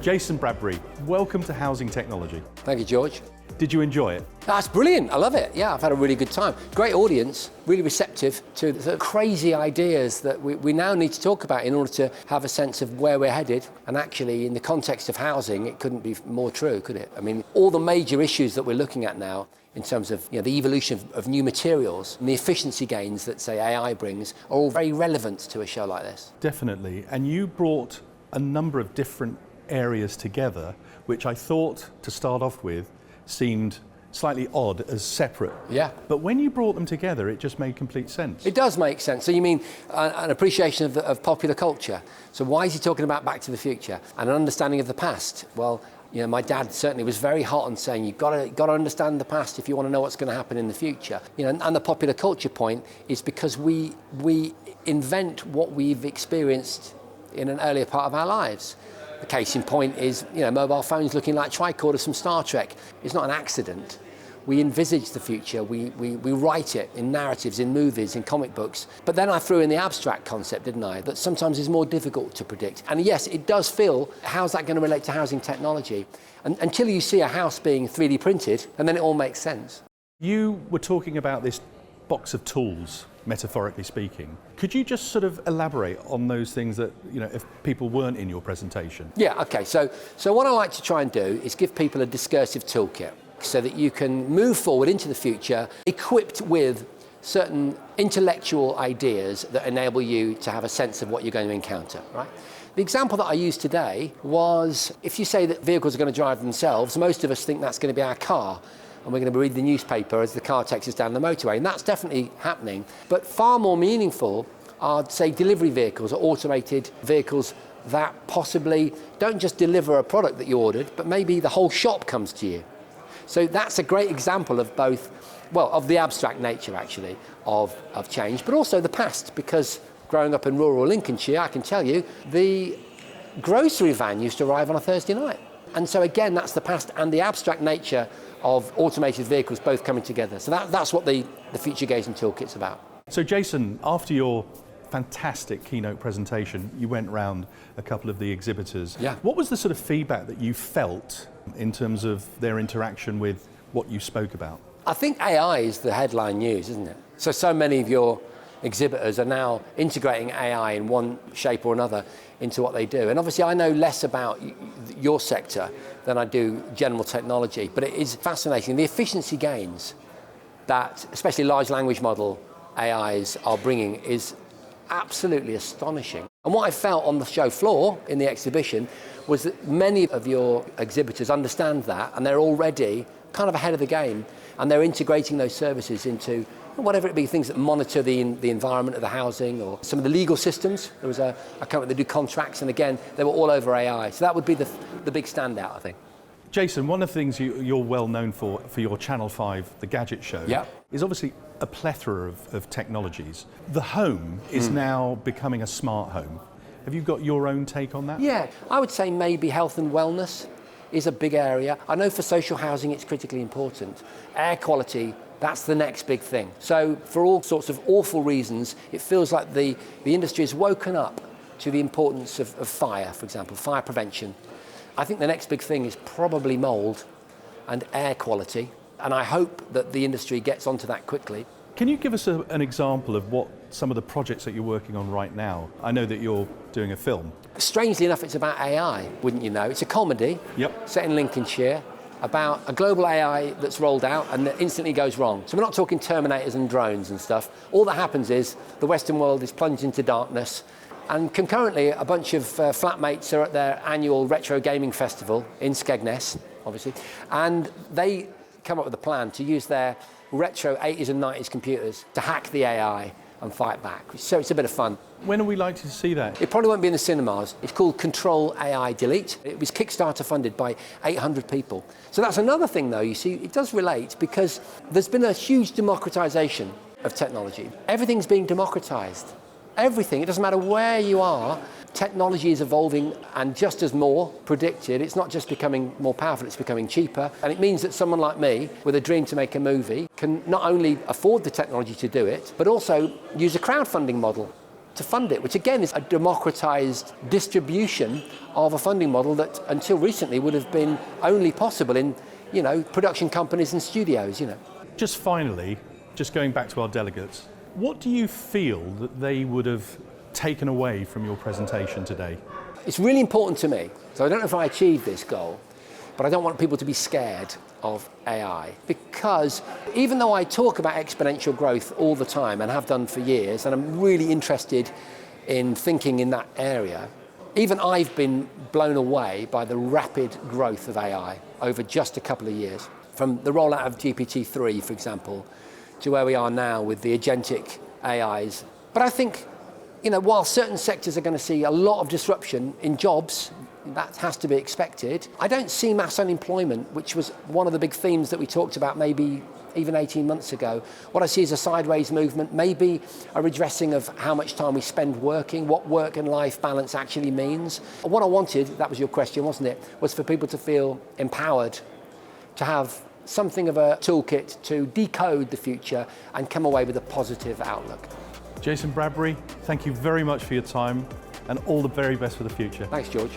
Jason Bradbury, welcome to Housing Technology. Thank you, George. Did you enjoy it? That's brilliant. I love it. Yeah, I've had a really good time. Great audience, really receptive to the sort of crazy ideas that we now need to talk about in order to have a sense of where we're headed. And actually, in the context of housing, it couldn't be more true, could it? I mean, all the major issues that we're looking at now in terms of the evolution of new materials and the efficiency gains that, say, AI brings are all very relevant to a show like this. Definitely. And you brought a number of different areas together, which I thought, to start off with, seemed slightly odd as separate. Yeah. But when you brought them together, it just made complete sense. It does make sense. So you mean an appreciation of popular culture. So why is he talking about Back to the Future? And an understanding of the past. Well, my dad certainly was very hot on saying you've got to understand the past if you want to know what's going to happen in the future. And the popular culture point is because we invent what we've experienced in an earlier part of our lives. The case in point is, mobile phones looking like tricorders from Star Trek. It's not an accident. We envisage the future, we write it in narratives, in movies, in comic books. But then I threw in the abstract concept, didn't I? That sometimes is more difficult to predict. And yes, it does feel, how's that going to relate to housing technology? And until you see a house being 3D printed, and then it all makes sense. You were talking about this box of tools, metaphorically speaking. Could you just sort of elaborate on those things that, if people weren't in your presentation? Yeah, okay. So what I like to try and do is give people a discursive toolkit so that you can move forward into the future equipped with certain intellectual ideas that enable you to have a sense of what you're going to encounter, right? The example that I used today was, if you say that vehicles are going to drive themselves, most of us think that's going to be our car. And we're going to read the newspaper as the car takes us down the motorway. And that's definitely happening. But far more meaningful are, say, delivery vehicles or automated vehicles that possibly don't just deliver a product that you ordered, but maybe the whole shop comes to you. So that's a great example of both, of the abstract nature, actually, of change, but also the past. Because growing up in rural Lincolnshire, I can tell you, the grocery van used to arrive on a Thursday night. And so again, that's the past and the abstract nature of automated vehicles both coming together. So that's what the Future Gazing Toolkit's about. So Jason, after your fantastic keynote presentation, you went round a couple of the exhibitors. Yeah. What was the sort of feedback that you felt in terms of their interaction with what you spoke about? I think AI is the headline news, isn't it? So many of your exhibitors are now integrating AI in one shape or another into what they do. And obviously I know less about your sector than I do general technology, but it is fascinating. The efficiency gains that especially large language model AIs are bringing is absolutely astonishing. And what I felt on the show floor in the exhibition was that many of your exhibitors understand that, and they're already kind of ahead of the game, and they're integrating those services into whatever it be, things that monitor the environment of the housing or some of the legal systems. There was a company that do contracts, and again, they were all over AI. So that would be the big standout, I think. Jason, one of the things you're well known for your Channel 5, the Gadget Show, is obviously a plethora of technologies. The home is now becoming a smart home. Have you got your own take on that? Yeah, I would say maybe health and wellness is a big area. I know for social housing it's critically important. Air quality, that's the next big thing. So for all sorts of awful reasons, it feels like the industry has woken up to the importance of fire, for example, fire prevention. I think the next big thing is probably mold and air quality, and I hope that the industry gets onto that quickly. Can you give us an example of what some of the projects that you're working on right now? I know that you're doing a film. Strangely enough, it's about AI, wouldn't you know? It's a comedy set in Lincolnshire about a global AI that's rolled out and that instantly goes wrong. So we're not talking Terminators and drones and stuff. All that happens is the Western world is plunged into darkness, and concurrently a bunch of flatmates are at their annual retro gaming festival in Skegness, obviously, and they come up with a plan to use their retro 80s and 90s computers to hack the AI and fight back. So it's a bit of fun. When are we likely to see that? It probably won't be in the cinemas. It's called Control AI Delete. It was Kickstarter funded by 800 people. So that's another thing though, you see, it does relate because there's been a huge democratization of technology. Everything's being democratized. Everything, it doesn't matter where you are, technology is evolving, and just as more predicted, it's not just becoming more powerful, it's becoming cheaper. And it means that someone like me, with a dream to make a movie, can not only afford the technology to do it, but also use a crowdfunding model to fund it, which again is a democratized distribution of a funding model that until recently would have been only possible in, production companies and studios, Just finally, just going back to our delegates, what do you feel that they would have taken away from your presentation today? It's really important to me, so I don't know if I achieved this goal, but I don't want people to be scared of AI, because even though I talk about exponential growth all the time and have done for years, and I'm really interested in thinking in that area, even I've been blown away by the rapid growth of AI over just a couple of years. From the rollout of GPT-3, for example, to where we are now with the agentic AIs. But I think, while certain sectors are going to see a lot of disruption in jobs, that has to be expected, I don't see mass unemployment, which was one of the big themes that we talked about maybe even 18 months ago. What I see is a sideways movement, maybe a redressing of how much time we spend working, what work and life balance actually means. What I wanted, that was your question, wasn't it, was for people to feel empowered, to have something of a toolkit to decode the future and come away with a positive outlook. Jason Bradbury, thank you very much for your time and all the very best for the future. Thanks, George.